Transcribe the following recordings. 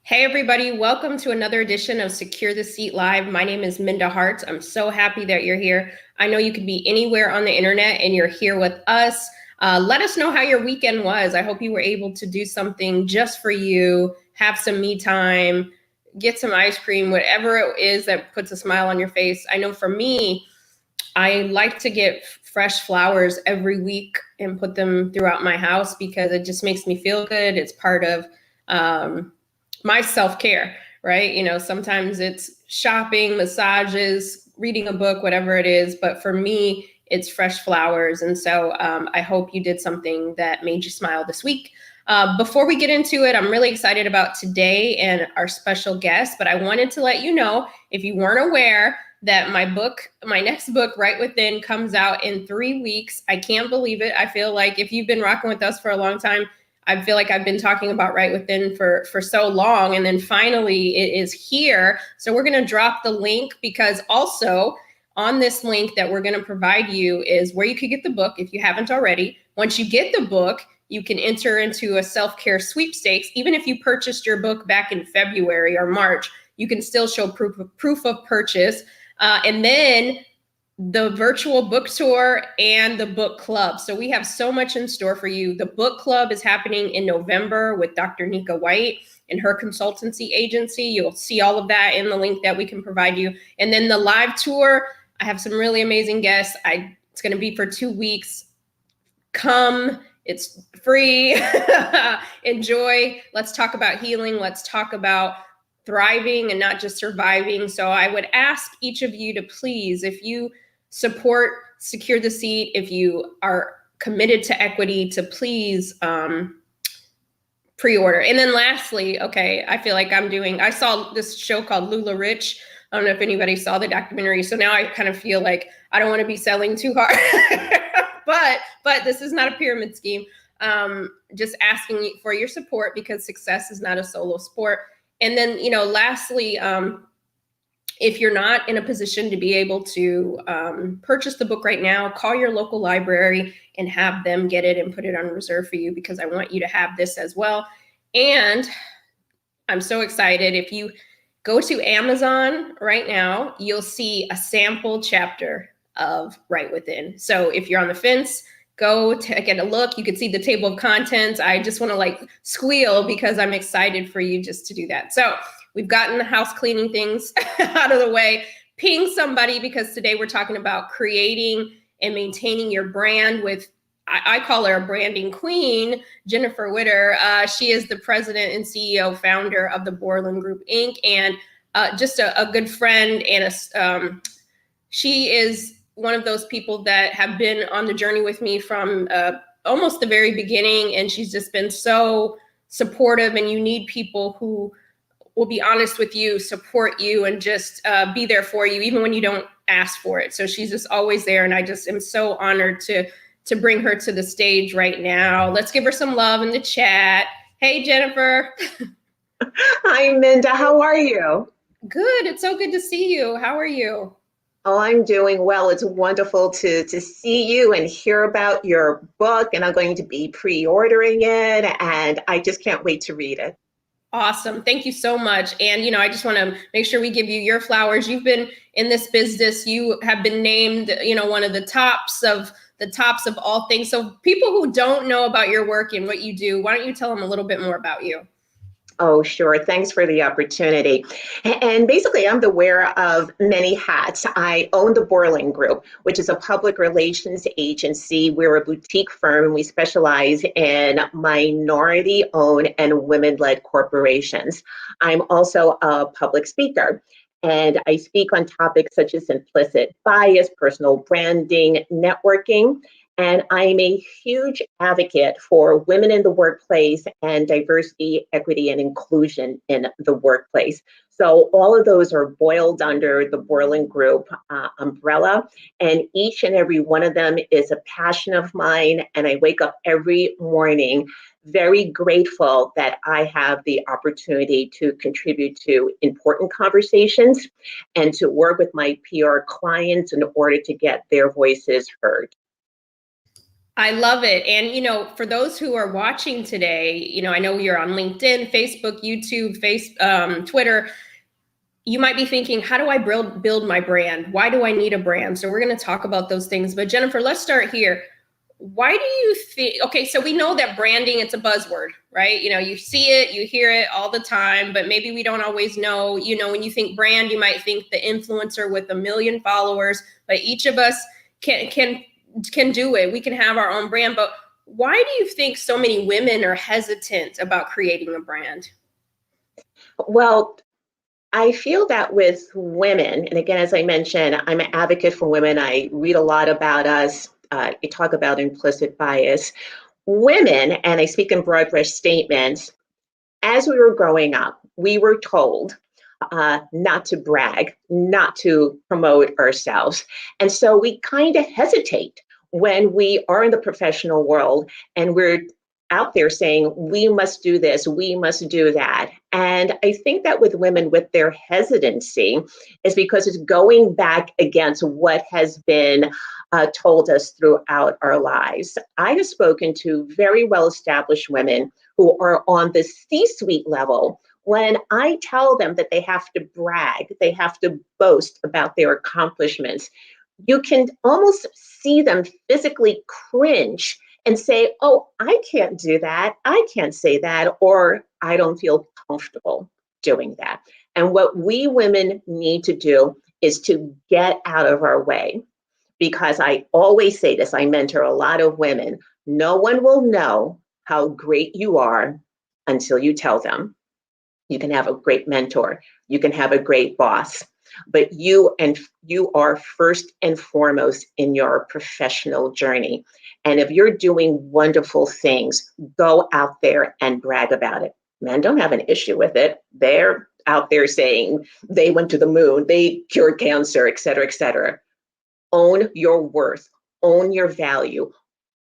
Hey everybody, welcome to another edition of Secure the Seat Live. My name is Minda Hartz. I'm so happy that you're here. I know you could be anywhere on the internet and you're here with us. Let us know how your weekend was. I hope you were able to do something just for you, have some me time, get some ice cream, whatever it is that puts a smile on your face. I know for me, I like to get fresh flowers every week and put them throughout my house because it just makes me feel good. It's part of my self-care, right? You know, sometimes it's shopping, massages, reading a book, whatever it is. But for me, it's fresh flowers. And so I hope you did something that made you smile this week. Before we get into it, I'm really excited about today and our special guest, but I wanted to let you know, if you weren't aware, that my next book, Right Within, comes out in 3 weeks. I can't believe it. I feel like if you've been rocking with us for a long time, I feel like I've been talking about Right Within for so long, and then finally it is here. So we're going to drop the link, because also on this link that we're going to provide you is where you could get the book if you haven't already. Once you get the book, you can enter into a self-care sweepstakes. Even if you purchased your book back in February or March, you can still show proof of purchase. And then the virtual book tour and the book club. So we have so much in store for you. The book club is happening in November with Dr. Nika White and her consultancy agency. You'll see all of that in the link that we can provide you. And then the live tour, I have some really amazing guests. It's going to be for 2 weeks. Come, it's free. Enjoy. Let's talk about healing. Let's talk about thriving and not just surviving. So I would ask each of you to please, if you support Secure the Seat, if you are committed to equity, to please pre-order. And then lastly, okay, I feel like I saw this show called Lula Rich. I don't know if anybody saw the documentary. So now I kind of feel like I don't want to be selling too hard, but this is not a pyramid scheme. Just asking for your support, because success is not a solo sport. And then, lastly, if you're not in a position to be able to purchase the book right now, call your local library and have them get it and put it on reserve for you, because I want you to have this as well. And I'm so excited. If you go to Amazon right now, you'll see a sample chapter of Right Within. So if you're on the fence, go get a look. You can see the table of contents. I just want to squeal because I'm excited for you just to do that. So we've gotten the house cleaning things out of the way. Ping somebody, because today we're talking about creating and maintaining your brand with, I call her a branding queen, Jennefer Witter. She is the president and CEO founder of the Boreland Group, Inc. And just a good friend. And she is one of those people that have been on the journey with me from almost the very beginning. And she's just been so supportive, and you need people who will be honest with you, support you, and just be there for you, even when you don't ask for it. So she's just always there. And I just am so honored to bring her to the stage right now. Let's give her some love in the chat. Hey, Jennefer. Hi, Minda. How are you? Good. It's so good to see you. How are you? Oh, I'm doing well. It's wonderful to see you and hear about your book, and I'm going to be pre-ordering it, and I just can't wait to read it. Awesome. Thank you so much. And, I just want to make sure we give you your flowers. You've been in this business. You have been named, one of the tops of all things. So people who don't know about your work and what you do, why don't you tell them a little bit more about you? Oh, sure. Thanks for the opportunity. And basically, I'm the wearer of many hats. I own the Boreland Group, which is a public relations agency. We're a boutique firm, and we specialize in minority-owned and women-led corporations. I'm also a public speaker, and I speak on topics such as implicit bias, personal branding, networking. And I'm a huge advocate for women in the workplace and diversity, equity, and inclusion in the workplace. So all of those are boiled under the Boreland Group umbrella. And each and every one of them is a passion of mine. And I wake up every morning very grateful that I have the opportunity to contribute to important conversations and to work with my PR clients in order to get their voices heard. I love it. And, for those who are watching today, I know you're on LinkedIn, Facebook, YouTube, Twitter. You might be thinking, how do I build my brand? Why do I need a brand? So we're going to talk about those things. But Jennefer, let's start here. Why do you think, okay, so we know that branding, it's a buzzword, right? You see it, you hear it all the time, but maybe we don't always know, when you think brand, you might think the influencer with 1 million followers, but each of us can do it. We can have our own brand. But why do you think so many women are hesitant about creating a brand? Well, I feel that with women, and again, as I mentioned, I'm an advocate for women. I read a lot about us. I talk about implicit bias. Women, and I speak in broad brush statements, as we were growing up, we were told not to brag, not to promote ourselves. And so we kind of hesitate when we are in the professional world and we're out there saying, we must do this, we must do that. And I think that with women, with their hesitancy, is because it's going back against what has been told us throughout our lives. I have spoken to very well-established women who are on the C-suite level. When I tell them that they have to brag, they have to boast about their accomplishments, you can almost see them physically cringe and say, oh, I can't do that. I can't say that, or I don't feel comfortable doing that. And what we women need to do is to get out of our way. Because I always say this, I mentor a lot of women. No one will know how great you are until you tell them. You can have a great mentor. You can have a great boss. But you are first and foremost in your professional journey. And if you're doing wonderful things, go out there and brag about it. Men don't have an issue with it. They're out there saying they went to the moon, they cured cancer, et cetera, et cetera. Own your worth, own your value,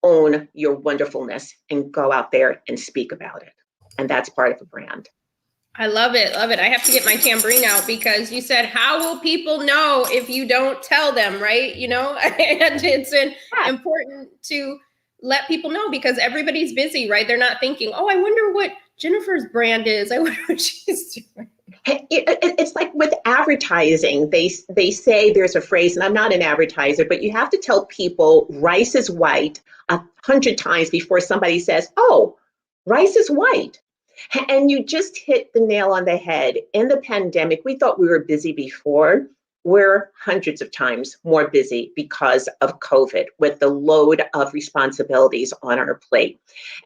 own your wonderfulness, and go out there and speak about it. And that's part of a brand. I love it. Love it. I have to get my tambourine out because you said, how will people know if you don't tell them, right? And it's important to let people know because everybody's busy, right? They're not thinking, oh, I wonder what Jennefer's brand is. I wonder what she's doing. It's like with advertising, they say there's a phrase, and I'm not an advertiser, but you have to tell people rice is white 100 times before somebody says, oh, rice is white. And you just hit the nail on the head. In the pandemic, we thought we were busy before. We're hundreds of times more busy because of COVID with the load of responsibilities on our plate.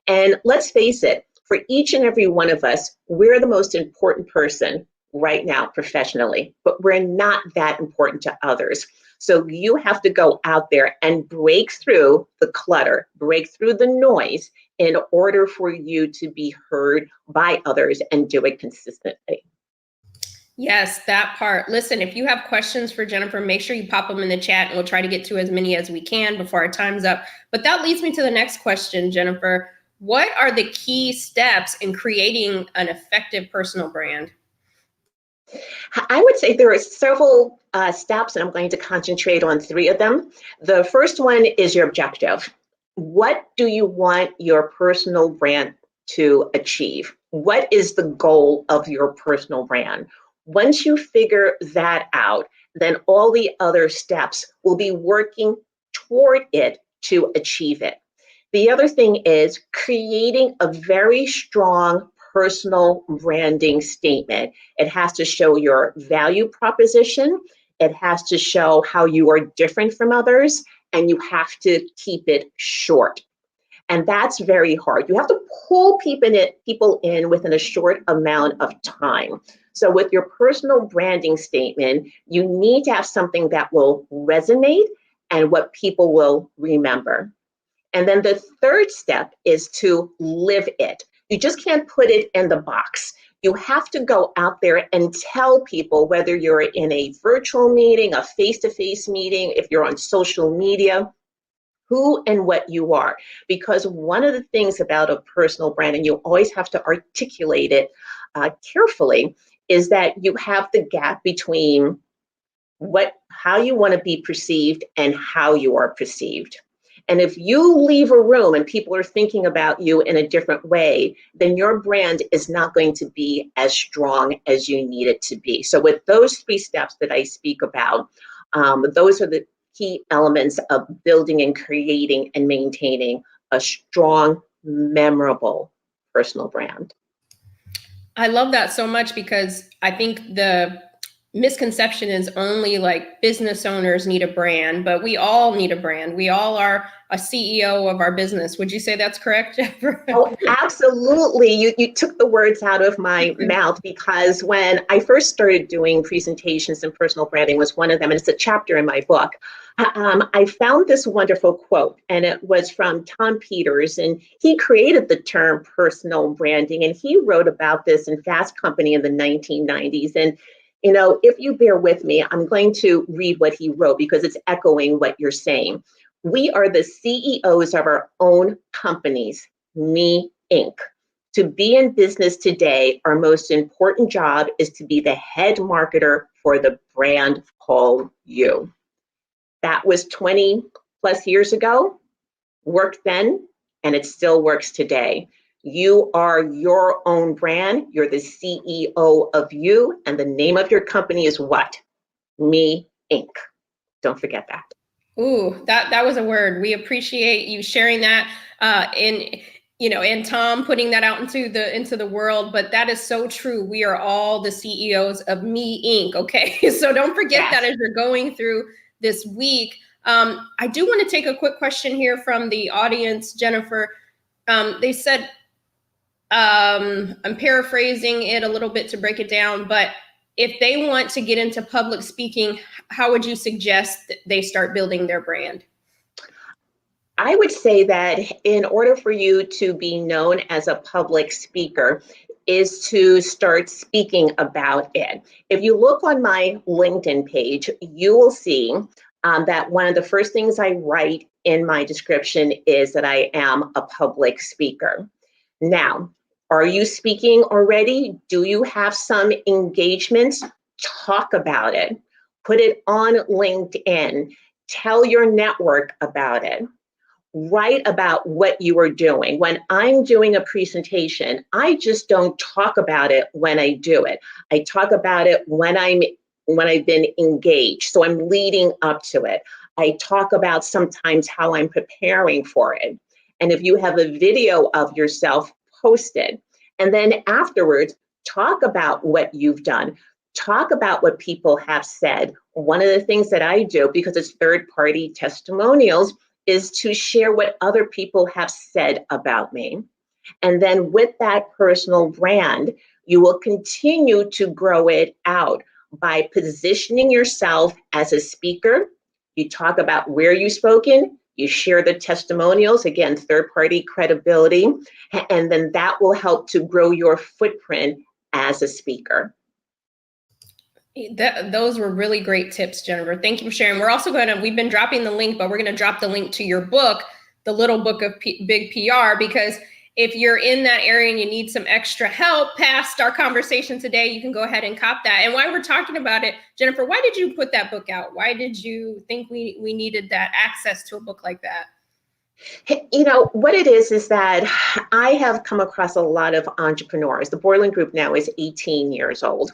And let's face it, for each and every one of us, we're the most important person right now professionally, but we're not that important to others. So you have to go out there and break through the clutter, break through the noise in order for you to be heard by others and do it consistently. Yes, that part. Listen, if you have questions for Jennefer, make sure you pop them in the chat and we'll try to get to as many as we can before our time's up. But that leads me to the next question, Jennefer. What are the key steps in creating an effective personal brand? I would say there are several steps, and I'm going to concentrate on 3 of them. The first one is your objective. What do you want your personal brand to achieve? What is the goal of your personal brand? Once you figure that out, then all the other steps will be working toward it to achieve it. The other thing is creating a very strong personal branding statement. It has to show your value proposition. It has to show how you are different from others, and you have to keep it short. And that's very hard. You have to pull people in within a short amount of time. So with your personal branding statement, you need to have something that will resonate and what people will remember. And then the third step is to live it. You just can't put it in the box. You have to go out there and tell people, whether you're in a virtual meeting, a face-to-face meeting, if you're on social media, who and what you are. Because one of the things about a personal brand, and you always have to articulate it carefully, is that you have the gap between how you want to be perceived and how you are perceived. And if you leave a room and people are thinking about you in a different way, then your brand is not going to be as strong as you need it to be. So with those 3 steps that I speak about, those are the key elements of building and creating and maintaining a strong, memorable personal brand. I love that so much because I think the misconception is only like business owners need a brand, but we all need a brand. We all are a CEO of our business. Would you say that's correct, Jennifer? Oh, absolutely. You took the words out of my mouth, because when I first started doing presentations and personal branding was one of them, and it's a chapter in my book. I found this wonderful quote, and it was from Tom Peters, and he created the term personal branding, and he wrote about this in Fast Company in the 1990s. And if you bear with me, I'm going to read what he wrote because it's echoing what you're saying. We are the CEOs of our own companies, Me Inc. To be in business today, our most important job is to be the head marketer for the brand called you. That was 20 plus years ago, worked then, and it still works today. You are your own brand. You're the CEO of you, and the name of your company is what? Me Inc. Don't forget that. Ooh, that was a word. We appreciate you sharing that, and Tom putting that out into the world. But that is so true. We are all the CEOs of Me Inc. Okay, so don't forget that as you're going through this week. I do want to take a quick question here from the audience, Jennifer. They said, I'm paraphrasing it a little bit to break it down, but if they want to get into public speaking, how would you suggest they start building their brand? I would say that in order for you to be known as a public speaker is to start speaking about it. If you look on my LinkedIn page, you will see that one of the first things I write in my description is that I am a public speaker. Now, are you speaking already? Do you have some engagements? Talk about it. Put it on LinkedIn. Tell your network about it. Write about what you are doing. When I'm doing a presentation, I just don't talk about it when I do it. I talk about it when I've been engaged. So I'm leading up to it. I talk about sometimes how I'm preparing for it. And if you have a video of yourself, post it. And then afterwards, talk about what you've done. Talk about what people have said. One of the things that I do, because it's third-party testimonials, is to share what other people have said about me. And then with that personal brand, you will continue to grow it out by positioning yourself as a speaker. You talk about where you've spoken, you share the testimonials, again, third-party credibility, and then that will help to grow your footprint as a speaker. Those were really great tips, Jennifer. Thank you for sharing. We've been dropping the link, but we're going to drop the link to your book, The Little Book of Big PR, because if you're in that area and you need some extra help past our conversation today, you can go ahead and cop that. And while we're talking about it, Jennifer, why did you put that book out? Why did you think we needed that access to a book like that? What it is that I have come across a lot of entrepreneurs. The Boreland Group now is 18 years old.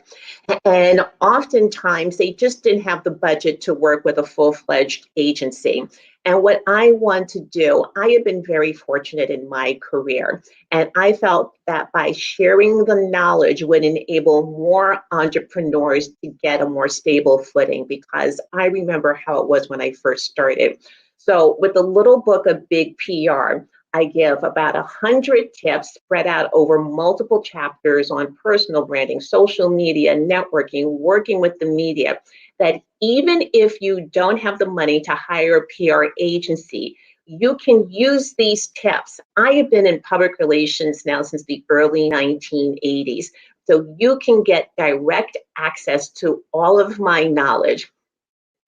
And oftentimes they just didn't have the budget to work with a full-fledged agency. And what I want to do, I have been very fortunate in my career. And I felt that by sharing the knowledge would enable more entrepreneurs to get a more stable footing, because I remember how it was when I first started. So with the Little Book of Big PR, I give about 100 tips spread out over multiple chapters on personal branding, social media, networking, working with the media, that even if you don't have the money to hire a PR agency, you can use these tips. I have been in public relations now since the early 1980s. So you can get direct access to all of my knowledge,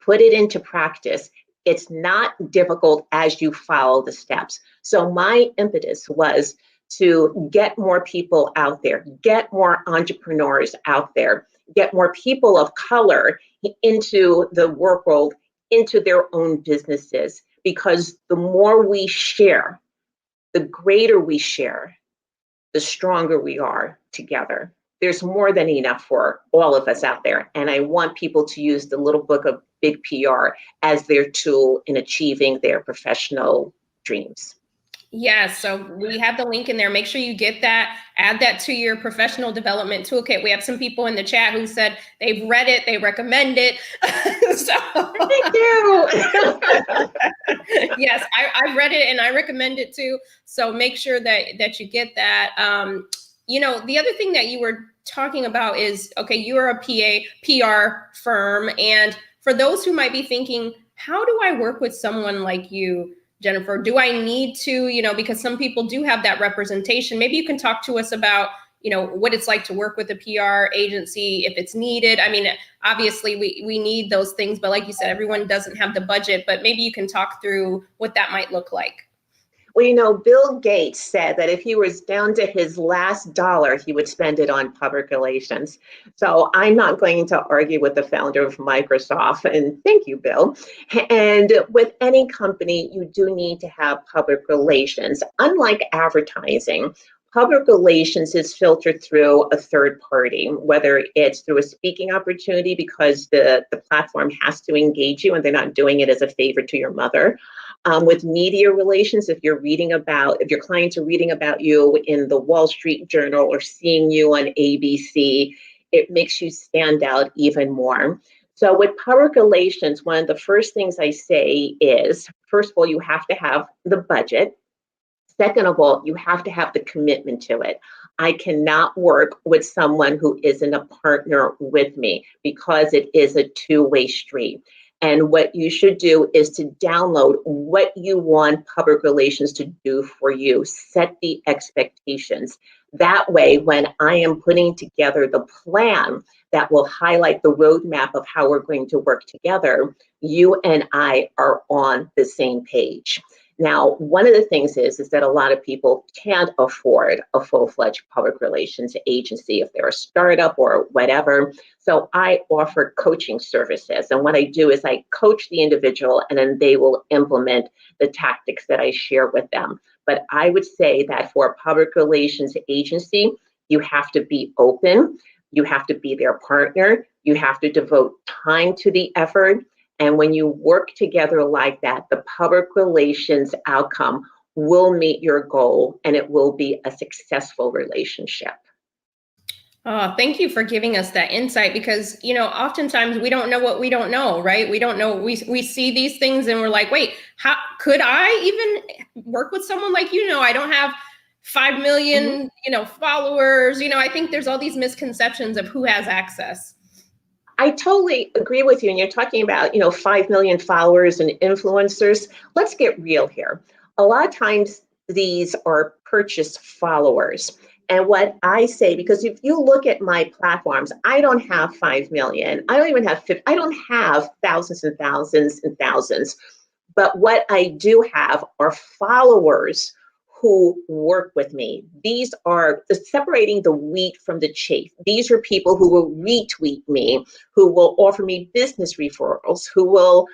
put it into practice. It's not difficult as you follow the steps. So my impetus was to get more people out there, get more entrepreneurs out there, get more people of color into the work world, into their own businesses. because the more we share, the greater we share, the stronger we are together. There's more than enough for all of us out there. And I want people to use the little book of Big PR as their tool in achieving their professional dreams. Yes, so we have the link in there. Make sure you get that, add that to your professional development toolkit. We have some people in the chat who said they've read it, they recommend it. Thank you. Yes, I read it and I recommend it too. So make sure that you get that. The other thing that you were talking about is, okay, you're a PR firm. And for those who might be thinking, how do I work with someone like you, Jennefer? Do I need to, because some people do have that representation. Maybe you can talk to us about, what it's like to work with a PR agency if it's needed. I mean, obviously we need those things, but like you said, everyone doesn't have the budget, but maybe you can talk through what that might look like. Well, Bill Gates said that if he was down to his last dollar, he would spend it on public relations. So I'm not going to argue with the founder of Microsoft. And thank you, Bill. And with any company, you do need to have public relations. Unlike advertising, public relations is filtered through a third party, whether it's through a speaking opportunity because the platform has to engage you and they're not doing it as a favor to your mother. With media relations, if your clients are reading about you in the Wall Street Journal or seeing you on ABC, it makes you stand out even more. So with public relations, one of the first things I say is, first of all, you have to have the budget. Second of all, you have to have the commitment to it. I cannot work with someone who isn't a partner with me because it is a two-way street. And what you should do is to download what you want public relations to do for you. Set the expectations. That way, when I am putting together the plan that will highlight the roadmap of how we're going to work together, you and I are on the same page. Now, one of the things is that a lot of people can't afford a full-fledged public relations agency if they're a startup or whatever. So I offer coaching services. And what I do is I coach the individual and then they will implement the tactics that I share with them. But I would say that for a public relations agency, you have to be open, you have to be their partner, you have to devote time to the effort. And when you work together like that, the public relations outcome will meet your goal and it will be a successful relationship. Oh, thank you for giving us that insight because, oftentimes we don't know what we don't know, right? We don't know. We see these things and we're like, wait, how could I even work with someone like I don't have 5 million, followers. I think there's all these misconceptions of who has access. I totally agree with you. And you're talking about, 5 million followers and influencers. Let's get real here. A lot of times these are purchase followers. And what I say, because if you look at my platforms, I don't have 5 million. I don't even have 50. I don't have thousands and thousands and thousands. But what I do have are followers who work with me. These are separating the wheat from the chaff. These are people who will retweet me, who will offer me business referrals, who will,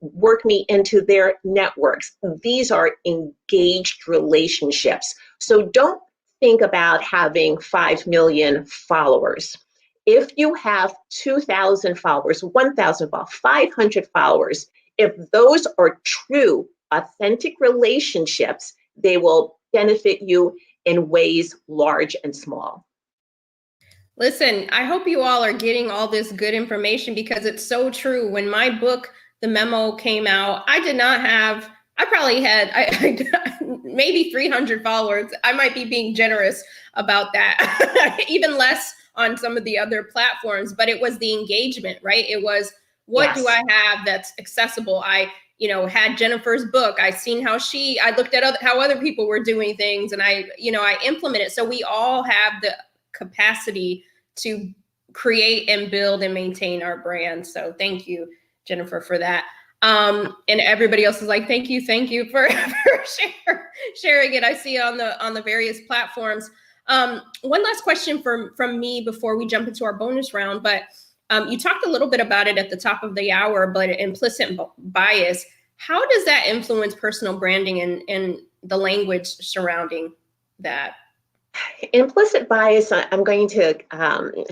work me into their networks. These are engaged relationships. So don't think about having 5 million followers. If you have 2,000 followers, 1,000 followers, 500 followers, if those are true, authentic relationships, they will benefit you in ways large and small. Listen, I hope you all are getting all this good information because it's so true. When my book, The Memo, came out, I probably had maybe 300 followers. I might be being generous about that, even less on some of the other platforms, but it was the engagement, right? It was, what do I have that's accessible? I had Jennefer's book. I seen how I looked at how other people were doing things and I implemented. So we all have the capacity to create and build and maintain our brand. So thank you, Jennefer, for that. And everybody else is like, thank you for sharing it. I see it on the various platforms. One last question from me before we jump into our bonus round, but you talked a little bit about it at the top of the hour, but implicit bias. How does that influence personal branding and the language surrounding that? Implicit bias, I'm going to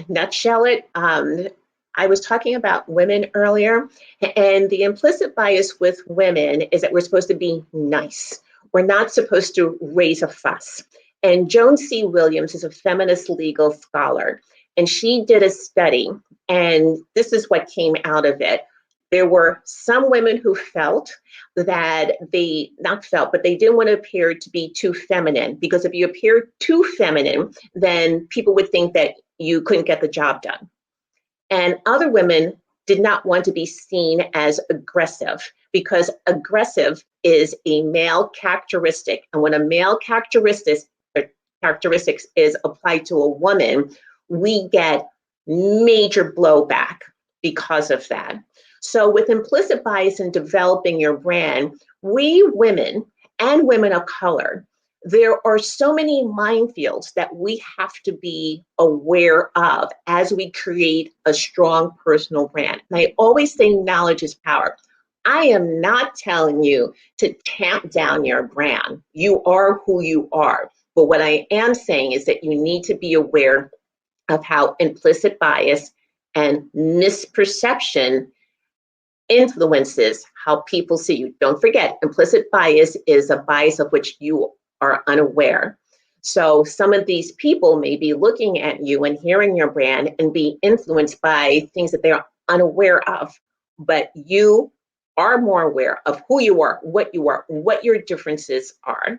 nutshell it. I was talking about women earlier, and the implicit bias with women is that we're supposed to be nice. We're not supposed to raise a fuss. And Joan C. Williams is a feminist legal scholar, and she did a study, and this is what came out of it. There were some women who felt that they, not felt, but they didn't want to appear to be too feminine, because if you appear too feminine, then people would think that you couldn't get the job done. And other women did not want to be seen as aggressive, because aggressive is a male characteristic. And when a male characteristics is applied to a woman, we get major blowback because of that. So with implicit bias in developing your brand, we women and women of color, there are so many minefields that we have to be aware of as we create a strong personal brand. And I always say knowledge is power. I am not telling you to tamp down your brand. You are who you are. But what I am saying is that you need to be aware of how implicit bias and misperception influences how people see you. Don't forget, implicit bias is a bias of which you are unaware. So some of these people may be looking at you and hearing your brand and be influenced by things that they're unaware of, but you are more aware of who you are, what your differences are.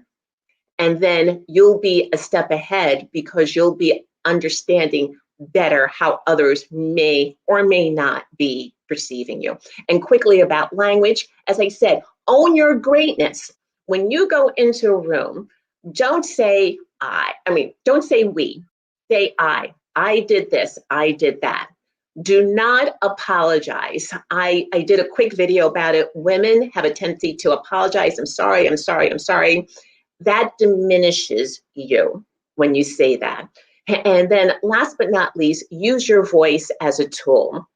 And then you'll be a step ahead because you'll be understanding better how others may or may not be perceiving you. And quickly about language, as I said, own your greatness. When you go into a room, don't say don't say we, say I. I did this, I did that. Do not apologize. I did a quick video about it. Women have a tendency to apologize. I'm sorry, I'm sorry, I'm sorry. That diminishes you when you say that. And then last but not least, use your voice as a tool.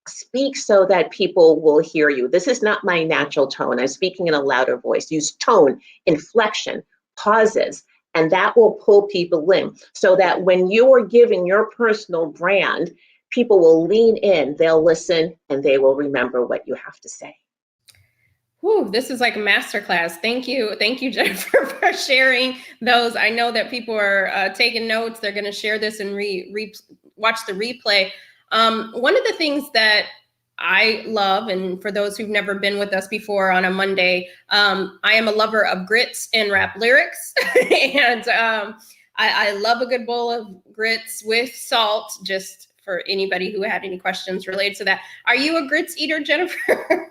Speak so that people will hear you. This is not my natural tone. I'm speaking in a louder voice. Use tone, inflection, pauses, and that will pull people in so that when you are giving your personal brand, people will lean in, they'll listen, and they will remember what you have to say. Whew, this is like a masterclass. Thank you, Jennefer, for sharing those. I know that people are taking notes. They're going to share this and watch the replay. One of the things that I love, and for those who've never been with us before on a Monday, I am a lover of grits and rap lyrics, and I love a good bowl of grits with salt. Just for anybody who had any questions related to that, are you a grits eater, Jennefer?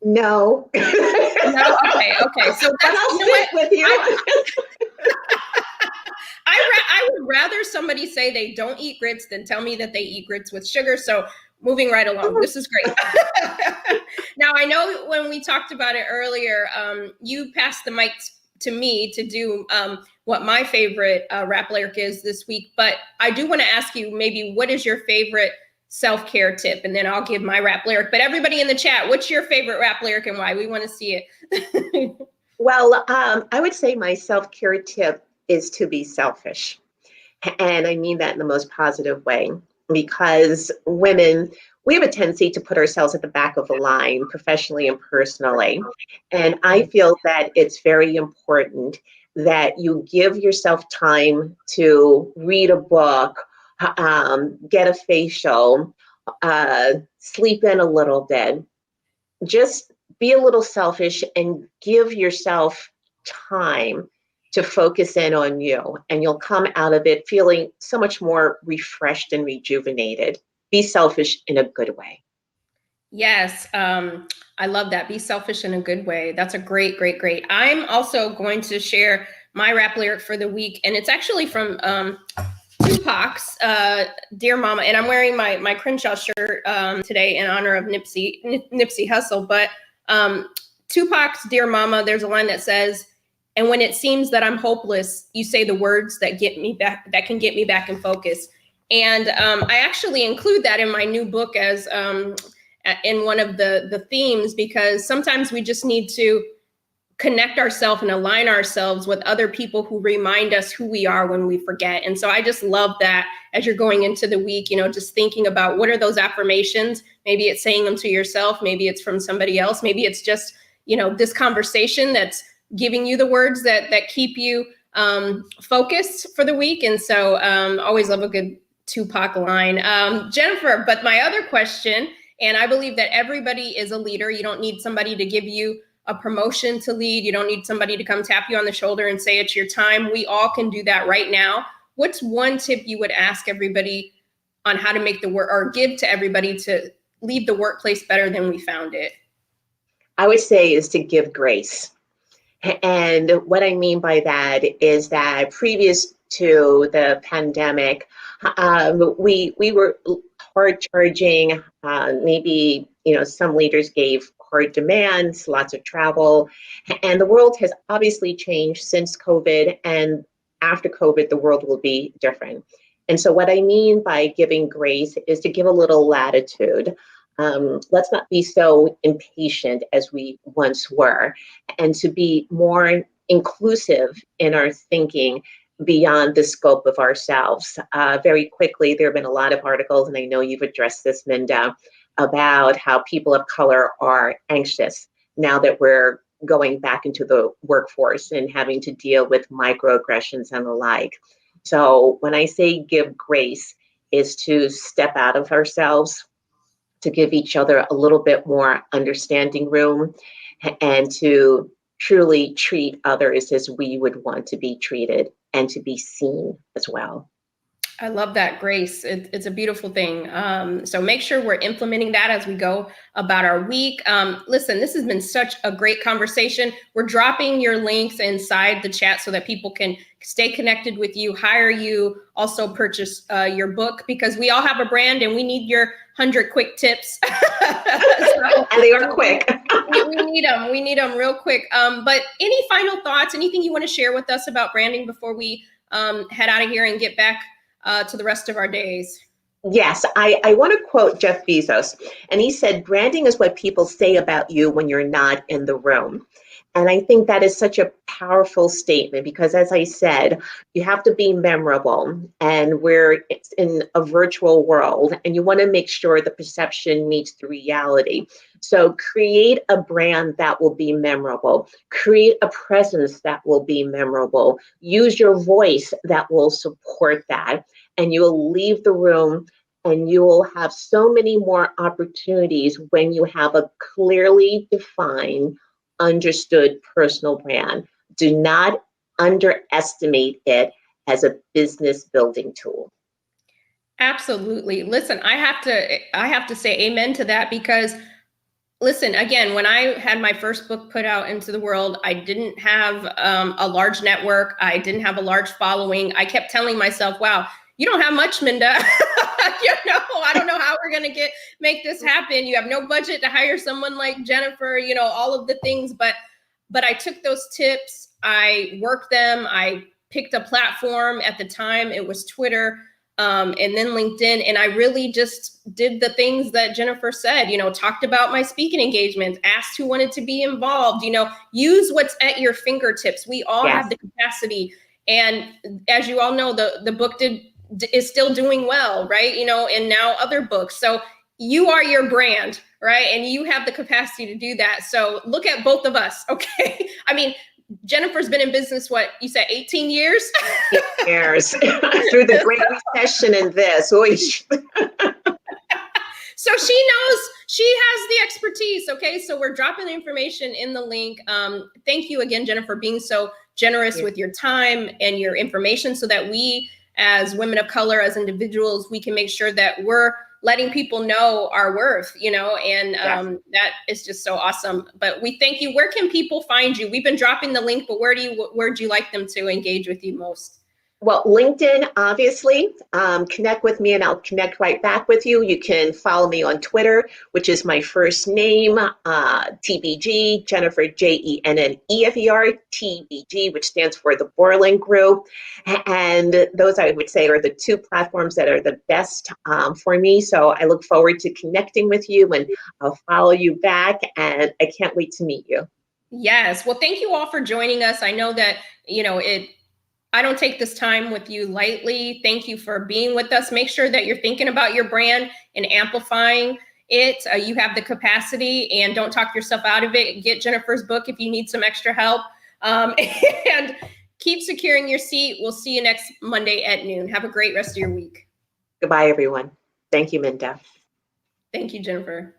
No. No. Okay. So that's, I'll sit with you. I would rather somebody say they don't eat grits than tell me that they eat grits with sugar. So moving right along, this is great. Now, I know when we talked about it earlier, you passed the mic to me to do what my favorite rap lyric is this week. But I do want to ask you, maybe, what is your favorite self-care tip? And then I'll give my rap lyric. But everybody in the chat, what's your favorite rap lyric and why? We want to see it. Well, I would say my self-care tip is to be selfish. And I mean that in the most positive way, because women, we have a tendency to put ourselves at the back of the line, professionally and personally. And I feel that it's very important that you give yourself time to read a book, get a facial, sleep in a little bit. Just be a little selfish and give yourself time to focus in on you, and you'll come out of it feeling so much more refreshed and rejuvenated. Be selfish in a good way. Yes, I love that. Be selfish in a good way. That's a great. I'm also going to share my rap lyric for the week, and it's actually from Tupac's Dear Mama, and I'm wearing my Crenshaw shirt today in honor of Nipsey Hussle. But Tupac's Dear Mama, there's a line that says, "And when it seems that I'm hopeless, you say the words that get me back, that can get me back in focus." And I actually include that in my new book as in one of the themes, because sometimes we just need to connect ourselves and align ourselves with other people who remind us who we are when we forget. And so I just love that as you're going into the week, just thinking about what are those affirmations. Maybe it's saying them to yourself. Maybe it's from somebody else. Maybe it's just, this conversation that's giving you the words that keep you focused for the week. And so always love a good Tupac line. Jennefer, but my other question, and I believe that everybody is a leader. You don't need somebody to give you a promotion to lead. You don't need somebody to come tap you on the shoulder and say it's your time. We all can do that right now. What's one tip you would ask everybody on how to make the work, or give to everybody to leave the workplace better than we found it? I would say is to give grace. And what I mean by that is that previous to the pandemic, we were hard charging. Maybe some leaders gave hard demands, lots of travel, and the world has obviously changed since COVID. And after COVID, the world will be different. And so, what I mean by giving grace is to give a little latitude. Let's not be so impatient as we once were, and to be more inclusive in our thinking beyond the scope of ourselves. Very quickly, there have been a lot of articles, and I know you've addressed this, Minda, about how people of color are anxious now that we're going back into the workforce and having to deal with microaggressions and the like. So when I say give grace, is to step out of ourselves, to give each other a little bit more understanding room, and to truly treat others as we would want to be treated and to be seen as well. I love that, Grace. It's a beautiful thing. So make sure we're implementing that as we go about our week. Listen, this has been such a great conversation. We're dropping your links inside the chat so that people can stay connected with you, hire you, also purchase your book, because we all have a brand and we need your 100 quick tips. And they are quick. we need them. We need them real quick. But any final thoughts, anything you want to share with us about branding before we head out of here and get back to the rest of our days? Yes, I want to quote Jeff Bezos, and he said, branding is what people say about you when you're not in the room. And I think that is such a powerful statement because, as I said, you have to be memorable, and we're in a virtual world, and you want to make sure the perception meets the reality. So create a brand that will be memorable, create a presence that will be memorable, use your voice that will support that, and you'll leave the room and you will have so many more opportunities when you have a clearly defined, understood personal brand. Do not underestimate it as a business building tool. Absolutely. Listen, I have to say amen to that, because listen, again, when I had my first book put out into the world, I didn't have a large network. I didn't have a large following. I kept telling myself, wow, you don't have much, Minda. I don't know how we're going to make this happen. You have no budget to hire someone like Jennefer, all of the things. But I took those tips. I worked them. I picked a platform. At the time, it was Twitter. And then LinkedIn. And I really just did the things that Jennefer said, talked about my speaking engagements, asked who wanted to be involved, use what's at your fingertips. We all have the capacity. And as you all know, the book is still doing well, right? And now other books. So you are your brand, right? And you have the capacity to do that. So look at both of us, okay? I mean, Jennefer's been in business, what you said, 18 years? 8 years through the Great Recession and this. So she knows, she has the expertise. Okay. So we're dropping the information in the link. Thank you again, Jennefer, being so generous with your time and your information so that we, as women of color, as individuals, we can make sure that we're letting people know our worth, and that is just so awesome. But we thank you. Where can people find you? We've been dropping the link, but where'd you like them to engage with you most? Well, LinkedIn, obviously. Connect with me and I'll connect right back with you. You can follow me on Twitter, which is my first name, TBG, Jennefer, Jennefer, TBG, which stands for the Boreland Group. And those, I would say, are the two platforms that are the best for me. So I look forward to connecting with you, and I'll follow you back. And I can't wait to meet you. Yes. Well, thank you all for joining us. I know that, I don't take this time with you lightly. Thank you for being with us. Make sure that you're thinking about your brand and amplifying it. You have the capacity, and don't talk yourself out of it. Get Jennefer's book if you need some extra help. And keep securing your seat. We'll see you next Monday at noon. Have a great rest of your week. Goodbye, everyone. Thank you, Minda. Thank you, Jennefer.